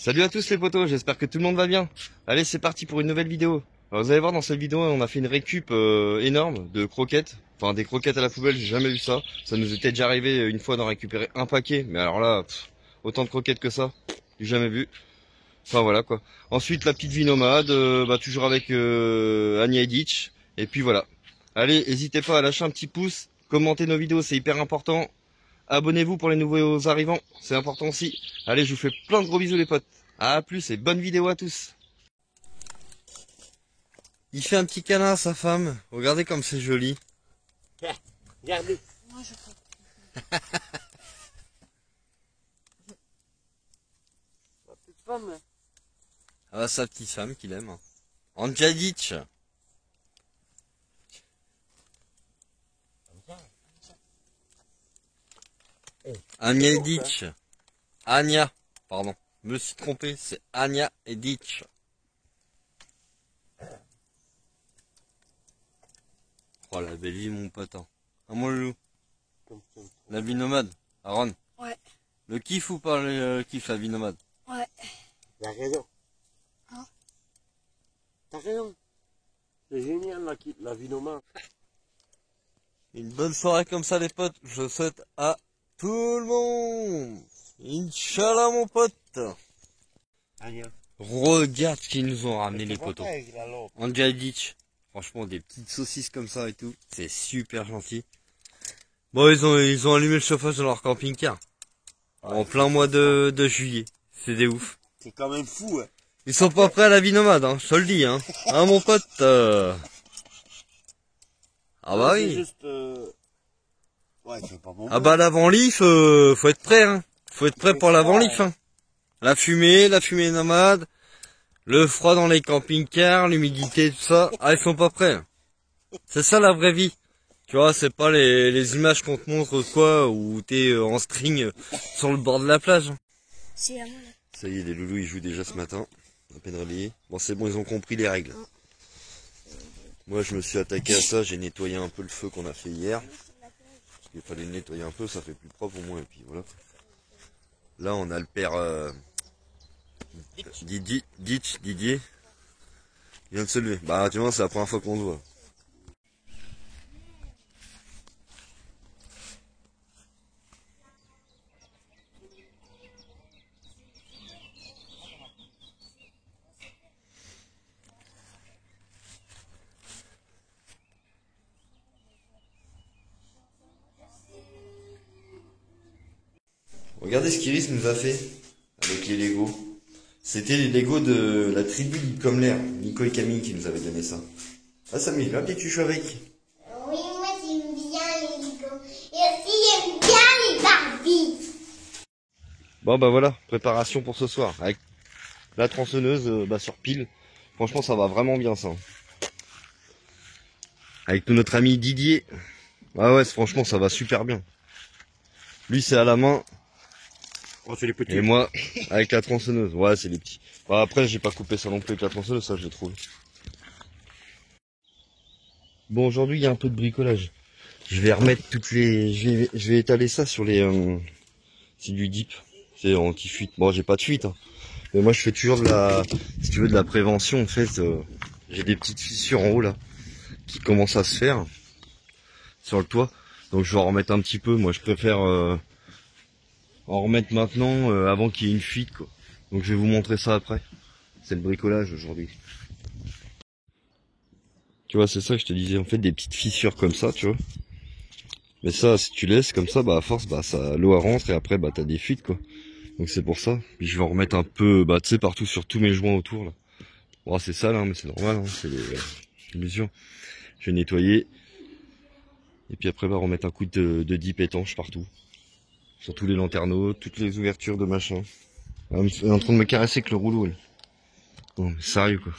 Salut à tous les potos, j'espère que tout le monde va bien. Allez, c'est parti pour une nouvelle vidéo. Alors vous allez voir, dans cette vidéo, on a fait une récup énorme de croquettes. Enfin, des croquettes à la poubelle, j'ai jamais vu ça. Ça nous était déjà arrivé une fois d'en récupérer un paquet. Mais alors là, autant de croquettes que ça, j'ai jamais vu. Enfin voilà quoi. Ensuite, la petite vie nomade, toujours avec Anya et Ditch. Et puis voilà. Allez, n'hésitez pas à lâcher un petit pouce, commentez nos vidéos, c'est hyper important. Abonnez-vous pour les nouveaux arrivants, c'est important aussi. Allez, je vous fais plein de gros bisous les potes. À plus et bonne vidéo à tous. Il fait un petit câlin à sa femme. Regardez comme c'est joli. Regardez. Moi je peux. Ma petite femme. Ah bah, sa petite femme qu'il aime. Anjadic. Anya et Ditch. Anya, pardon. Je me suis trompé, c'est Anya et Ditch. Oh la belle vie mon pote. Hein, mon loulou. La vie nomade. Aaron. Ouais. Le kiff ou pas le kiff la vie nomade? Ouais. T'as raison. Hein? T'as raison. C'est génial la vie nomade. Une bonne soirée comme ça les potes, je souhaite à tout le monde. Inch'Allah mon pote. Anya. Regarde ce qu'ils nous ont ramené les potos. potos. Anjadic. Franchement des petites saucisses comme ça et tout. C'est super gentil. Bon ils ont allumé le chauffage dans leur camping-car. En plein mois de juillet. C'est des ouf. C'est quand même fou, hein. Ils sont pas prêts à la vie nomade, hein, je te le dis, hein. Hein mon pote Ah bah C'est oui. juste, ouais, c'est pas bon. Ah bah l'avant-lif, faut être prêt, hein. Faut être prêt pour l'avant-lif, hein. La fumée nomade, le froid dans les camping-cars, l'humidité, tout ça. Ah, ils sont pas prêts. C'est ça la vraie vie. Tu vois, c'est pas les images qu'on te montre, quoi, où t'es en string sur le bord de la plage. C'est à moi là. Ça y est, les loulous, ils jouent déjà ce matin. À peine réveillés. Bon, c'est bon, ils ont compris les règles. Moi, je me suis attaqué à ça. J'ai nettoyé un peu le feu qu'on a fait hier. Parce qu'il fallait le nettoyer un peu, ça fait plus propre au moins. Et puis voilà. Là, on a le père Didier. Il vient de se lever. Bah, tu vois, c'est la première fois qu'on se voit. Regardez ce qu'Iris nous a fait avec les Legos. C'était les Legos de la tribu d'Icomler, Nico et Camille qui nous avaient donné ça. Ah Samy, viens petit chou avec. Oui, moi j'aime bien les Legos. Et aussi j'aime bien les Barbie. Bon bah voilà, préparation pour ce soir. Avec la tronçonneuse sur pile. Franchement ça va vraiment bien ça. Avec tout notre ami Didier. Ah ouais, franchement ça va super bien. Lui c'est à la main. Oh, c'est les petits. Et moi, avec la tronçonneuse. Ouais, c'est les petits. Bah, après, j'ai pas coupé ça non plus avec la tronçonneuse, ça, je l'ai trouvé. Bon, aujourd'hui, il y a un peu de bricolage. Je vais remettre toutes les... Je vais étaler ça sur les... C'est du dip. C'est anti-fuite. Bon, j'ai pas de fuite, hein. Mais moi, je fais toujours de la... Si tu veux, de la prévention, en fait. J'ai des petites fissures en haut, là. Qui commencent à se faire. Sur le toit. Donc, je vais en remettre un petit peu. Moi, je préfère... en remettre maintenant avant qu'il y ait une fuite quoi. Donc je vais vous montrer ça après. C'est le bricolage aujourd'hui. Tu vois, c'est ça que je te disais, en fait des petites fissures comme ça, tu vois. Mais ça, si tu laisses comme ça, bah à force, bah ça l'eau rentre et après bah t'as des fuites quoi. Donc c'est pour ça. Puis je vais en remettre un peu, bah tu sais, partout sur tous mes joints autour là. Bon c'est sale hein, mais c'est normal, hein, c'est les mesures. Je vais nettoyer. Et puis après bah remettre un coup de dip étanche partout. Sur tous les lanterneaux, toutes les ouvertures de machin. Elle est en train de me caresser avec le rouleau. Elle. Bon, mais sérieux quoi.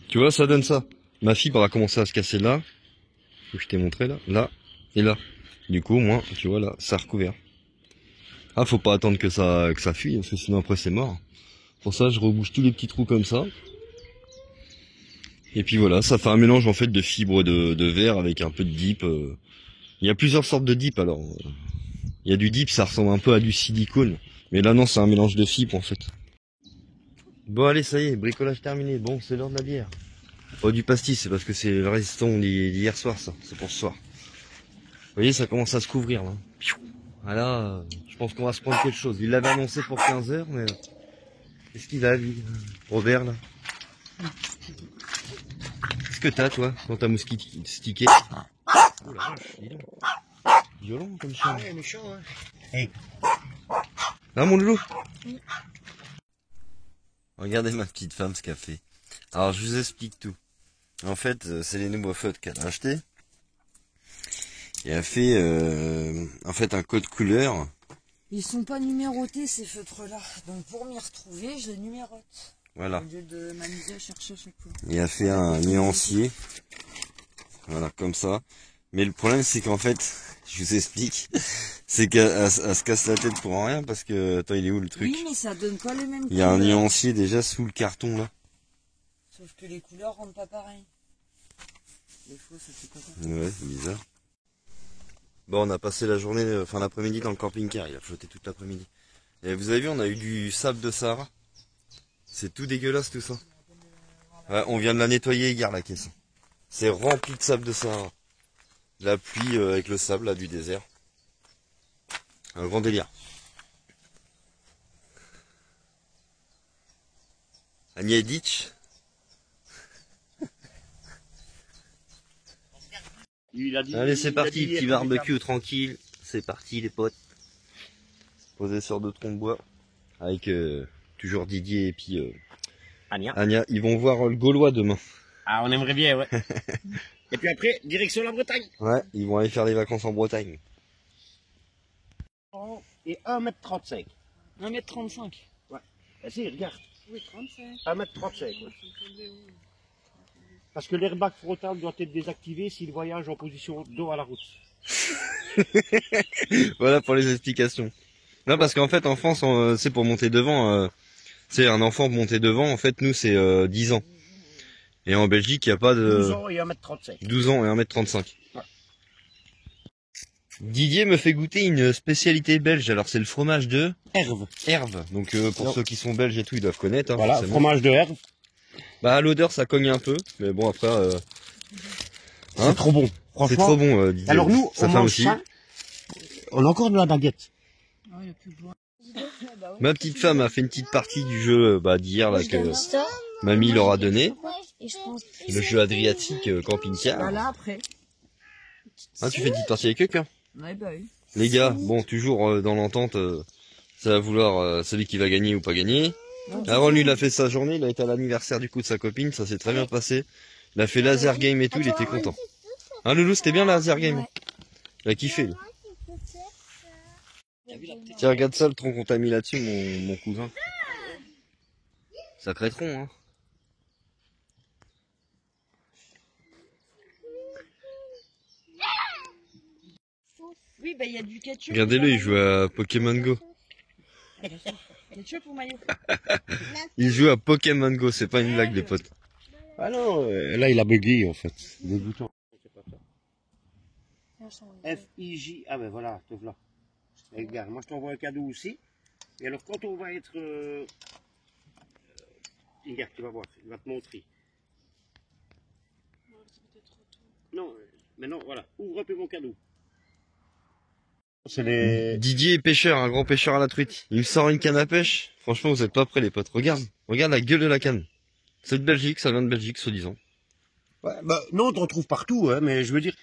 Tu vois, ça donne ça. Ma fibre a commencé à se casser là. Je t'ai montré là, là et là. Du coup, moi, tu vois là, ça a recouvert. Ah, faut pas attendre que ça fuit, parce que sinon après c'est mort. Pour ça, je rebouche tous les petits trous comme ça. Et puis voilà, ça fait un mélange en fait de fibres de verre avec un peu de dip. Il y a plusieurs sortes de dip alors. Il y a du dip, ça ressemble un peu à du silicone. Mais là non, c'est un mélange de fibres en fait. Bon allez, ça y est, bricolage terminé. Bon, c'est l'heure de la bière. Pas du pastis, c'est parce que c'est le restant d'hier soir ça, c'est pour ce soir. Vous voyez, ça commence à se couvrir là. Voilà, je pense qu'on va se prendre quelque chose. Il l'avait annoncé pour 15 h, mais qu'est-ce qu'il a lui, Robert là? Qu'est-ce que t'as toi dans ta moustiquée? Oh la vache, dis donc. Violent comme chien. Ouais, méchant, hein. Hey. Ah mon loulou. Regardez ma petite femme ce qu'elle fait. Alors je vous explique tout. En fait, c'est les nouveaux feutres qu'elle a achetés. Et elle a fait en fait un code couleur. Ils sont pas numérotés ces feutres-là. Donc pour m'y retrouver, je les numérote. Voilà. Au lieu de m'amuser à chercher à chaque fois. Et elle a fait un nuancier. Voilà, comme ça. Mais le problème c'est qu'en fait, je vous explique, c'est qu'elle se casse la tête pour rien parce que, attends, il est où le truc? Oui, mais ça donne pas les mêmes couleurs. Il y a un nuancier déjà sous le carton là. Sauf que les couleurs rendent pas pareil. Des fois, ça fait pas ça. Ouais, c'est bizarre. Bon, on a passé la journée, enfin l'après-midi dans le camping-car, il a flotté toute l'après-midi. Et vous avez vu, on a eu du sable de Sahara. C'est tout dégueulasse tout ça. Ouais, on vient de la nettoyer hier la caisse. C'est rempli de sable de Sahara. La pluie avec le sable là du désert. Un grand délire. Agnès Ditch. Allez, c'est parti, petit barbecue tranquille. C'est parti, les potes. Posé sur 2 troncs de bois. Avec toujours Didier et puis Anya. Ils vont voir le Gaulois demain. Ah, on aimerait bien, ouais. Et puis après, direction la Bretagne. Ouais, ils vont aller faire des vacances en Bretagne. Et 1,35 m. 1m35. Ouais. Ah si, regarde. Oui, 35. 1,35 m. Ouais. Parce que l'airbag frontal doit être désactivé s'il voyage en position dos à la route. Voilà pour les explications. Non, parce qu'en fait, en France, c'est pour monter devant, c'est un enfant pour monter devant, en fait, nous, c'est 10 ans. Et en Belgique, il n'y a pas de... 12 ans et 1,35 m. 12 ans et 1m35. Ouais. Didier me fait goûter une spécialité belge. Alors, c'est le fromage de... Herve. Herve. Donc, pour Non. ceux qui sont belges et tout, ils doivent connaître. Hein, Voilà, forcément. fromage de herve. Bah, à l'odeur, ça cogne un peu. Mais bon, après... C'est Hein, trop bon. Franchement. c'est trop bon, Didier. Alors nous, sa on femme mange aussi. ça. On a encore de la baguette. Ah, il n'y a plus de bois. Ma petite femme a fait une petite partie du jeu d'hier là que Ça, mamie leur a donné. et je pense Le jeu Adriatique camping-car. Voilà, après. Hein, tu fais une petite partie avec quelqu'un. Ouais, bah oui. Les gars, bon, toujours dans l'entente, ça va vouloir celui qui va gagner ou pas gagner. Aaron, lui, il a fait sa journée, il a été à l'anniversaire du coup de sa copine, ça s'est très bien passé. Il a fait laser game et tout, il était content. Hein, Loulou, c'était bien laser game. Ouais. Il a kiffé, lui. Tiens, regarde ça, le tronc qu'on t'a mis là-dessus, mon cousin. Sacré tronc, hein. Oui, bah il y a du ketchup. Regardez-le, il joue à Pokémon Go. Ketchup ou maillot? Il joue à Pokémon Go, c'est pas une blague, les potes. Ah non, là il a bégayé en fait. Dégoûtant. F-I-J. Ah ben voilà, te voilà. Et regarde, moi je t'envoie un cadeau aussi. Et alors quand on va être... regarde, tu vas voir, il va te montrer. Non, mais non, voilà, ouvre un peu mon cadeau. C'est les... Didier est pêcheur, un grand pêcheur à la truite. Il me sort une canne à pêche. Franchement, vous êtes pas prêts, les potes. Regarde la gueule de la canne. C'est de Belgique, ça vient de Belgique, soi-disant. Ouais, bah, non, on te retrouve partout, hein, mais je veux dire,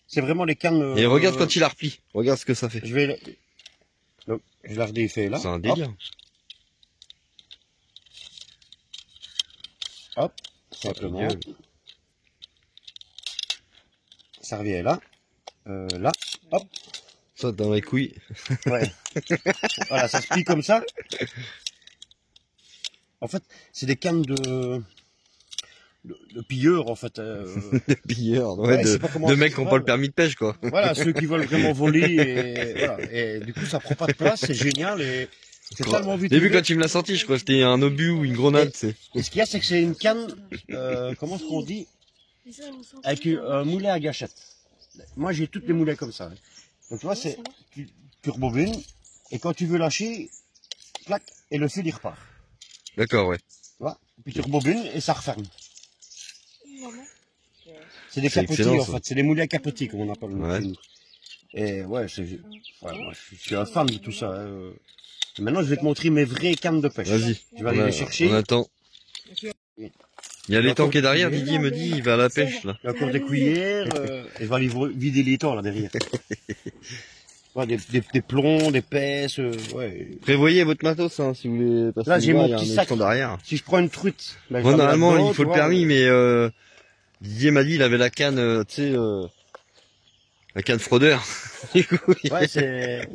c'est vraiment les cannes... Et regarde quand il la replie. Regarde ce que ça fait. Je vais... Donc, je la redéfais là. C'est un délire. Hop, simplement. Ça revient là. Là, hop. Ça dans les couilles. Ouais. Voilà, ça se plie comme ça. En fait, c'est des cannes de pilleurs, en fait. De pilleurs, Ouais, ouais, je sais pas comment de ça mecs se qui n'ont pas parle. le permis de pêche, quoi. Voilà, ceux qui veulent vraiment voler. Et, voilà. Et du coup, ça prend pas de place, c'est génial. Et c'est tellement vite. J'ai vu quand tu me l'as sorti, je crois que c'était un obus ou une grenade, c'est. Et ce qu'il y a, c'est que c'est une canne, comment est-ce qu'on dit, avec un moulet à gâchette. Moi, j'ai toutes les moulets comme ça. Hein. Donc, tu vois, c'est, tu rebobines, et quand tu veux lâcher, clac, et le fil il repart. D'accord, ouais. Tu vois? Puis tu rebobines et ça referme. Maman. C'est des C'est capotis excellent, en ça. fait, c'est des moulets à capotis comme on appelle. Ouais. Et ouais, moi, je suis un fan de tout ça. Hein. Maintenant, je vais te montrer mes vraies cannes de pêche. Vas-y. Je vais aller les chercher. On attend. Il y a l'étang qui est derrière, Didier me dit, il va à la pêche, là. Il y a encore des cuillères, et je vais aller vider l'étang là derrière. Ouais, des plombs, des pèces, ouais. Prévoyez votre matos, hein, si vous voulez passer. Là, j'ai le mon il y a petit un sac. étang derrière. Si je prends une truite, ben, je Moi, la mets normalement, là-dedans, il faut tu le vois. permis, mais Didier m'a dit, il avait la canne, tu sais, la canne fraudeur. Du coup, Ouais, c'est.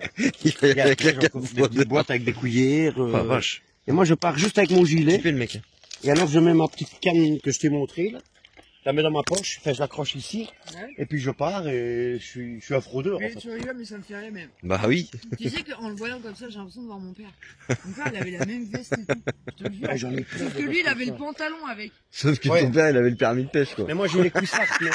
il va y aller avec la J'ai canne encore des petites fraudeur. boîtes avec des cuillères. Ah, vache. Et moi, je pars juste avec mon gilet. Fais le mec. Et alors, je mets ma petite canne que je t'ai montrée, là. Je la mets dans ma poche, enfin, je l'accroche ici. Ouais. Et puis, je pars et je suis un fraudeur, en Mais fait. tu rigoles, mais ça me fait rire même. Bah oui. Tu sais qu'en le voyant comme ça, j'ai l'impression de voir mon père. Mon père, il avait la même veste et tout. Je te le jure. Ouais, j'en ai plein Sauf de que lui, il vestes avait comme le ça. pantalon avec. Sauf que Ouais. ton père, il avait le permis de pêche, quoi. Mais moi, j'ai les cuissards, mais.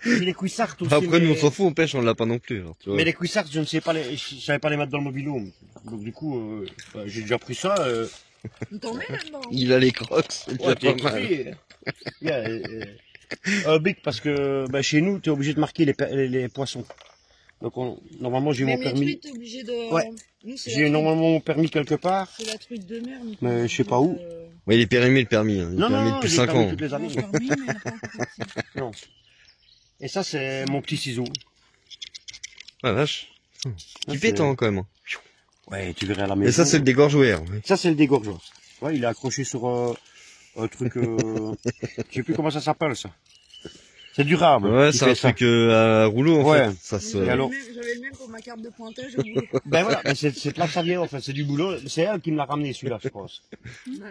J'ai les cuissards aussi. Après, nous, on mais- s'en fout, on pêche, on l'a pas non plus, alors, tu vois. Mais les cuissards, je ne sais pas je savais pas les mettre dans le mobil-home. Donc, du coup, j'ai déjà pris ça. On t'en met là-dedans. Il a les crocs, c'est déjà Ouais, t'es pas mal. équipé. Yeah, un bic parce que bah, chez nous, tu es obligé de marquer les poissons. Donc normalement j'ai mon Même les permis. truites, t'es obligé de. Ouais. Nous, c'est J'ai normalement mon permis quelque part. C'est la truite de mer. nous, Mais qu'on je sais dit, pas où. Ouais, il est périmé le permis, hein. Il est Non, périmé non, depuis j'ai 5 permis ans. toutes les Non, années. je t'en remets, mais il a pas encore parti. Non. Et ça c'est mon petit ciseau. Ah, vache. Ça, Tu c'est- pétant, quand même. hein. Ouais, tu verrais à la maison. Et ça, c'est le dégorgeur. ouais. Ça c'est le dégorgeoir. Ouais, il est accroché sur un truc. Je sais plus comment ça s'appelle ça. C'est durable. Ouais, qui c'est fait un ça. truc à rouleau, en Ouais. fait. Ça se... Et alors J'avais le même pour ma carte de pointage au boulot. Ben voilà, mais c'est de là que ça vient en fait, c'est du boulot. C'est elle qui me l'a ramené celui-là, je pense.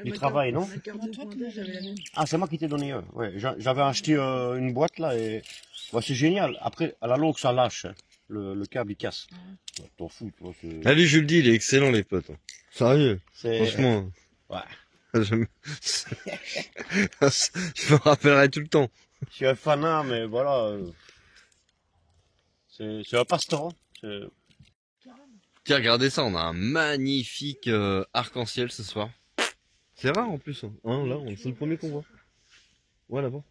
Du travail, non? Ma carte de pointage, j'avais la même. Ah, c'est moi qui t'ai donné un. Ouais, j'avais acheté une boîte là et ouais, c'est génial. Après, à la longue, ça lâche. Hein. Le câble il casse. Ouais, t'en fous, tu vois. Allez, je le dis, il est excellent, les potes. Sérieux, franchement. Ouais. Je me... je me rappellerai tout le temps. Je suis un fanat, mais voilà. C'est un passe-temps. Tiens, regardez ça, on a un magnifique arc-en-ciel ce soir. C'est rare en plus. Hein, là, c'est le premier qu'on voit. Ouais, là-bas.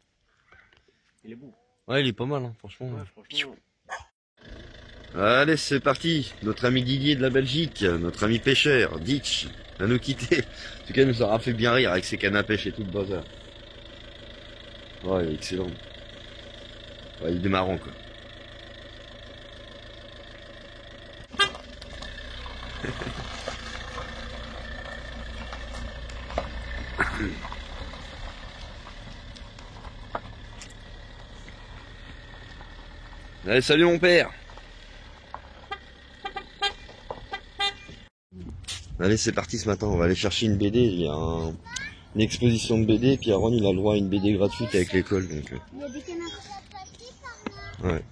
Il est beau. Ouais, il est pas mal, hein, franchement. Ouais, franchement. Allez, c'est parti. Notre ami Didier de la Belgique, notre ami pêcheur, Ditch, va nous quitter. En tout cas, il nous aura fait bien rire avec ses cannes à pêche et tout le bazar. Ouais, il est excellent. Ouais, il est marrant, quoi. Allez, salut mon père. Allez, c'est parti ce matin, on va aller chercher une BD, il y a une exposition de BD, et puis Aaron il a le droit à une BD gratuite avec l'école, donc... Il y a des canards. ouais.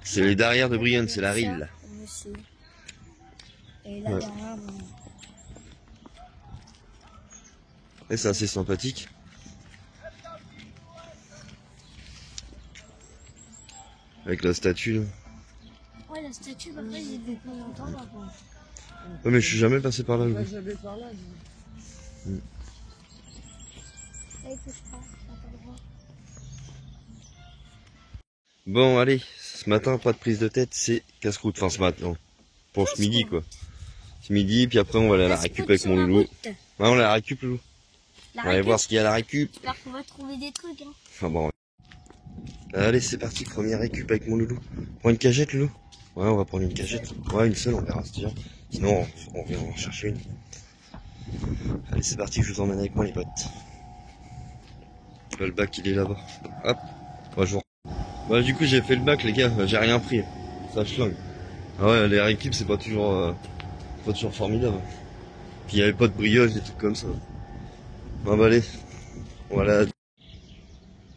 C'est les derrières de Brienne, c'est la rille. Aussi. Et là, Ouais. derrière, bon, Et c'est assez sympathique. Avec la statue, là. ouais, la statue, après, j'ai vu plus longtemps là-bas. Ouais, mais je suis jamais passé par là, Moi, lui. j'avais par là. Là, il touche pas, on n'a pas le droit. Bon, allez, ce matin, pas de prise de tête, c'est casse-croûte. Enfin, ce matin, pour ce midi, quoi. Ce midi, puis après, on va aller à la récup avec mon loulou. Ouais, on a la récup, loulou. On va aller voir ce qu'il y a à la récup. J'espère qu'on va trouver des trucs, hein. Enfin bon, ouais. Allez, c'est parti, première récup avec mon loulou. Prends une cagette, loulou. Ouais, on va prendre une cagette. Ouais, une seule, on verra, c'est déjà. Sinon, on vient en chercher une. Allez, c'est parti, je vous emmène avec moi, les potes. Là, le bac, il est là-bas. Hop. Ouais, je vous... Bah, du coup, j'ai fait le bac, les gars, j'ai rien pris. Ça schlingue. Ah ouais, les récup, c'est pas toujours formidable. Puis il y avait pas de brioche, des trucs comme ça. Bon, bah, allez. Voilà.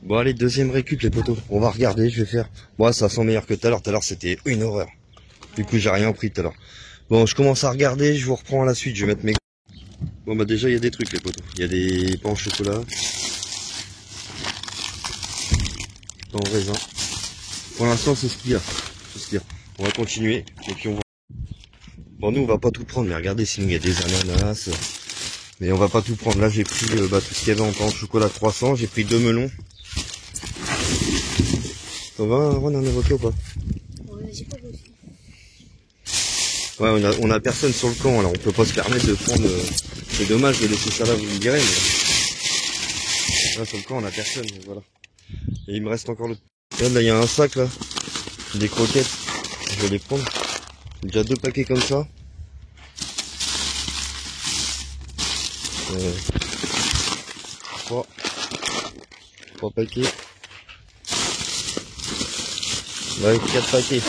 Bon, allez, deuxième récup, les potos. On va regarder, je vais faire. Bon, ça sent meilleur que tout à l'heure. Tout à l'heure, c'était une horreur. Du coup, j'ai rien pris tout à l'heure. Bon, je commence à regarder, je vous reprends à la suite. Je vais mettre mes... Bon, bah, déjà, il y a des trucs, les potos. Il y a des pains au chocolat. Pain au raisin. Pour l'instant, c'est ce qu'il y a. C'est ce qu'il y a. On va continuer. Et puis, on va... Bon, nous, on va pas tout prendre, mais regardez, sinon il y a des ananas. Mais on va pas tout prendre. Là, j'ai pris tout ce qu'il y avait en pain au chocolat croissant. J'ai pris 2 melons. Ça va, Ron, un avocat ou pas? Ouais, j'ai pas goûté. Ouais, on a personne sur le camp, alors on peut pas se permettre de prendre... c'est dommage de laisser ça là, vous me direz, mais... Là, sur le camp, on a personne, donc voilà. Et il me reste encore le... Regarde, là, il y a un sac, là. Des croquettes. Je vais les prendre. Déjà 2 paquets comme ça. 3 paquets. Ouais, 4 paquets.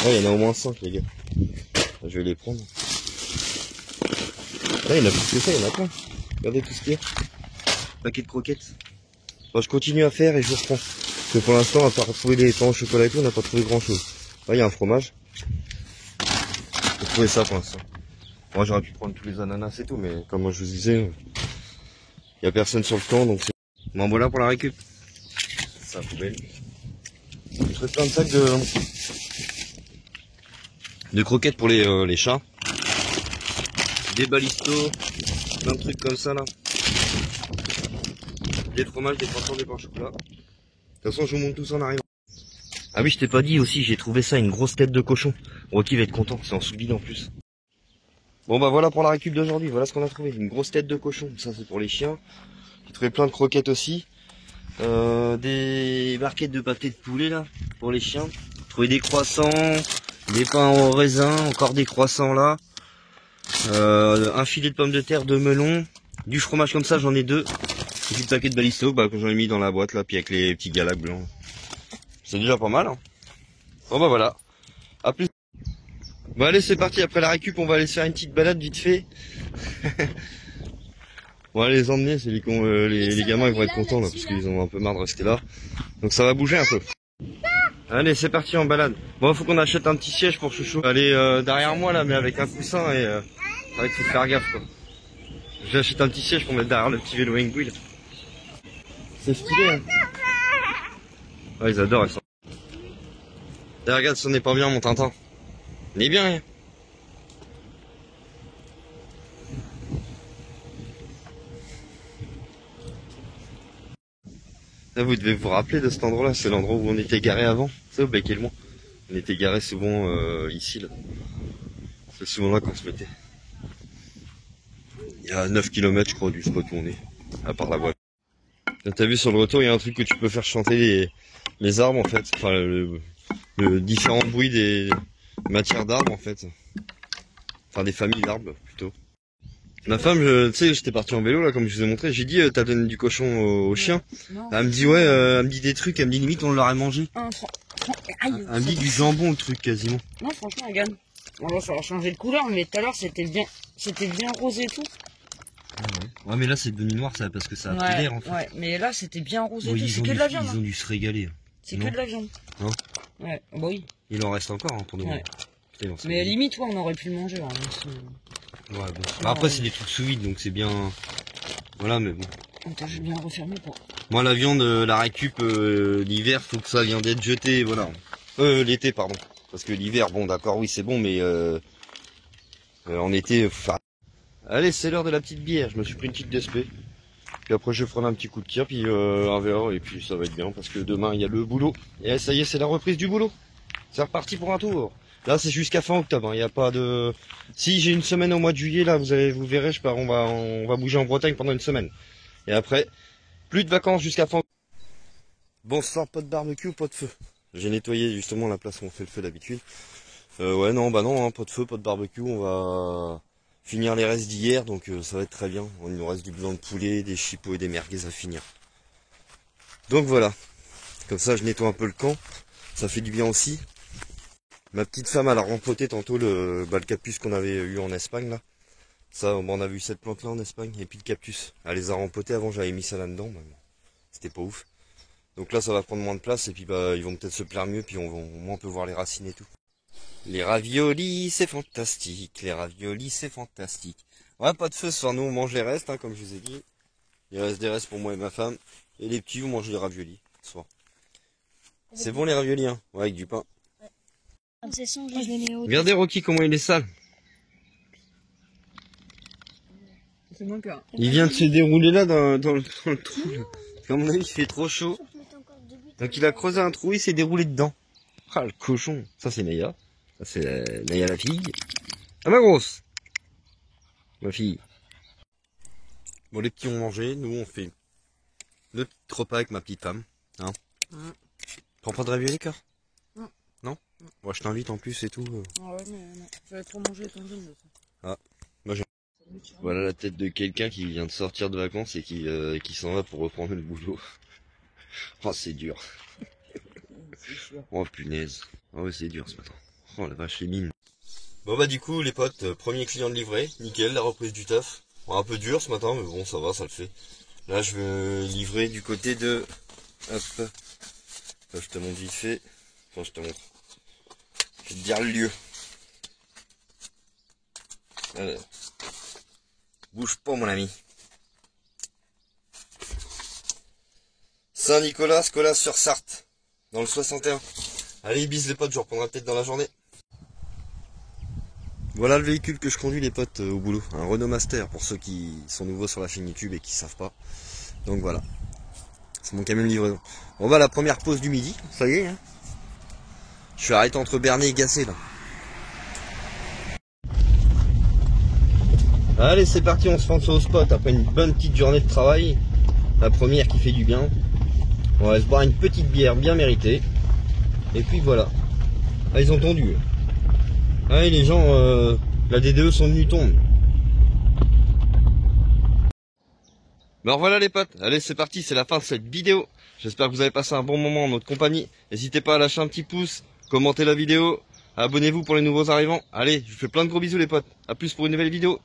Ouais, il y en a au moins 5, les gars. Je vais les prendre. Là, il y en a plus que ça, il y en a plein. Regardez tout ce qu'il y a. Paquet de croquettes. Bon, je continue à faire et je reprends. Parce que pour l'instant, à part trouver des pains au chocolat et tout, on n'a pas trouvé grand chose. Là, il y a un fromage. J'ai trouvé ça pour l'instant. Moi, j'aurais pu prendre tous les ananas et tout, mais comme moi je vous disais, il n'y a personne sur le camp, donc c'est... Bon, voilà pour la récup. C'est la poubelle. Je ferai plein de sacs de croquettes pour les chats. Des balistos, plein de trucs comme ça là. Des fromages, des croissants, des pains au chocolat. De toute façon, je vous montre tout ça en arrivant. Ah oui, je t'ai pas dit aussi, j'ai trouvé ça, une grosse tête de cochon. Rocky va être content, c'est en sous-vide en plus. Bon bah voilà pour la récup d'aujourd'hui, voilà ce qu'on a trouvé. Une grosse tête de cochon, ça c'est pour les chiens. J'ai trouvé plein de croquettes aussi. Des barquettes de pâté de poulet là, pour les chiens. J'ai trouvé des croissants, des pains au raisin, encore des croissants là. Un filet de pommes de terre, 2 melons. Du fromage comme ça, j'en ai 2. Et puis le paquet de balisto que j'en ai mis dans la boîte là, puis avec les petits galacs blancs. C'est déjà pas mal, hein. Bon bah voilà. À plus. Bon allez, c'est parti. Après la récup, on va aller se faire une petite balade vite fait. On va les emmener, c'est les gamins ils vont être contents là, parce qu'ils ont un peu marre de rester là. Donc ça va bouger un peu. Allez, c'est parti en balade. Bon, faut qu'on achète un petit siège pour Chouchou. Allez derrière moi là, mais avec un coussin et avec faut faire gaffe quoi. J'achète un petit siège pour mettre derrière le petit vélo Wingwheel. C'est stylé, hein. Ouais, ils adorent, ils sont... Et regarde, si on n'est pas bien, mon Tintin. On est bien, hein. Là, vous devez vous rappeler de cet endroit-là, c'est l'endroit où on était garé avant. C'est au Bec et le Mont. On était garé souvent ici, là. C'est souvent là qu'on se mettait. Il y a 9 km, je crois, du spot où on est. À part la voie. T'as vu sur le retour, il y a un truc que tu peux faire chanter les arbres, en fait. Enfin, le différent bruit des matières d'arbres, en fait. Enfin, des familles d'arbres, plutôt. Ma femme, tu sais, j'étais parti en vélo, là, comme je vous ai montré. J'ai dit, t'as donné du cochon au chien. Non. Elle me dit, ouais, elle me dit des trucs, elle me dit limite, on l'aurait mangé. Aïe, Elle me dit du jambon, le truc, quasiment. non, franchement, regarde. Bon, là, ça va changer de couleur, mais tout à l'heure, c'était bien rose et tout. Ouais, mais là, c'est devenu noir, ça, parce que ça a pris l'air, en fait. Ouais, mais là, c'était bien rose et Oui, tout. C'est que de la viande. ils ont dû se régaler. C'est que de la viande. Non. Ouais, bah oui. Il en reste encore, hein, pour nous. Ouais. Putain, bon, Mais limite, ouais, on aurait pu le manger. Hein, ouais, bon. Bah, après, c'est des trucs sous vide, donc c'est bien... Voilà, mais bon. attends, je vais bien refermer pour... Moi, la viande, la récup, l'hiver, faut que ça vienne d'être jeté, voilà. L'été, pardon. Parce que l'hiver, bon, d'accord, oui, c'est bon, mais en été, faut faire... Allez, c'est l'heure de la petite bière. Je me suis pris une petite DSP. Puis après, je vais prendre un petit coup de tir, puis un verre, et puis ça va être bien, parce que demain, il y a le boulot. Et ça y est, c'est la reprise du boulot. C'est reparti pour un tour. Là, c'est jusqu'à fin octobre. Il n'y a pas de... Si j'ai une semaine au mois de juillet, là, vous verrez, on va bouger en Bretagne pendant une semaine. Et après, plus de vacances jusqu'à fin octobre. Bon sang, pas de barbecue, pas de feu. J'ai nettoyé justement la place où on fait le feu d'habitude. Ouais, non, bah non, hein, pas de feu, pas de barbecue. On va finir les restes d'hier, donc ça va être très bien. Il nous reste du blanc de poulet, des chipots et des merguez à finir. Donc voilà. Comme ça, je nettoie un peu le camp. Ça fait du bien aussi. Ma petite femme, elle a rempoté tantôt le cactus qu'on avait eu en Espagne, là. Ça, on a vu cette plante-là en Espagne, et puis le cactus. Elle les a rempotés. Avant, j'avais mis ça là-dedans. C'était pas ouf. Donc là, ça va prendre moins de place, et puis bah, ils vont peut-être se plaire mieux, puis au moins on peut voir les racines et tout. Les raviolis, c'est fantastique. Les raviolis, c'est fantastique. Ouais, pas de feu ce soir. Nous, on mange les restes, hein, comme je vous ai dit. Il reste des restes pour moi et ma femme. Et les petits, vous mangez les raviolis ce soir. C'est bon les raviolis, hein. Ouais, avec du pain. C'est son, je les mets au... Regardez Rocky comment il est sale. C'est mon cœur. Il vient de se dérouler là dans le trou. Là. À mon avis, il fait trop chaud. Donc il a creusé un trou, il s'est déroulé dedans. Ah, le cochon. Ça, c'est Naya. Ça, c'est Naya la fille. Ah, ma grosse. Ma fille. Bon, les petits ont mangé. Nous, on fait le petit repas avec ma petite femme. Hein. Prends pas de raviolis, cœur? Non. Moi, je t'invite en plus et tout. Ah ouais, mais non. J'avais trop mangé ton jeune de ça. Ah. Moi, j'ai... Voilà la tête de quelqu'un qui vient de sortir de vacances et qui s'en va pour reprendre le boulot. Oh, c'est dur. Oh, punaise. Oh, ouais, c'est dur ce matin. Oh, la vache, les mines. Bon, bah, du coup, les potes, premier client de livré. Nickel, la reprise du taf. Bon, un peu dur ce matin, mais bon, ça va, ça le fait. Là, je vais livrer du côté de... Hop. Là, je te montre vite fait. Enfin, je te montre. Je vais te dire le lieu. Alors. Bouge pas, mon ami. Saint-Nicolas, Colas-sur-Sarthe. Dans le 61. Allez, bis les potes, je reprendrai peut-être dans la journée. Voilà le véhicule que je conduis les potes au boulot. Un Renault Master pour ceux qui sont nouveaux sur la chaîne YouTube et qui savent pas. Donc voilà. C'est mon camion de livraison. On va à la première pause du midi. Ça y est, hein. Je suis arrêté entre Bernay et Gassé là. Allez, c'est parti, on se fonce au spot après une bonne petite journée de travail. La première qui fait du bien. On va se boire une petite bière bien méritée. Et puis voilà. Ah, ils ont tondu. Ah, et les gens, la DDE sont venus tomber. Bon voilà les potes, allez c'est parti, c'est la fin de cette vidéo. J'espère que vous avez passé un bon moment en notre compagnie. N'hésitez pas à lâcher un petit pouce, commenter la vidéo, abonnez-vous pour les nouveaux arrivants. Allez, je vous fais plein de gros bisous les potes. A plus pour une nouvelle vidéo.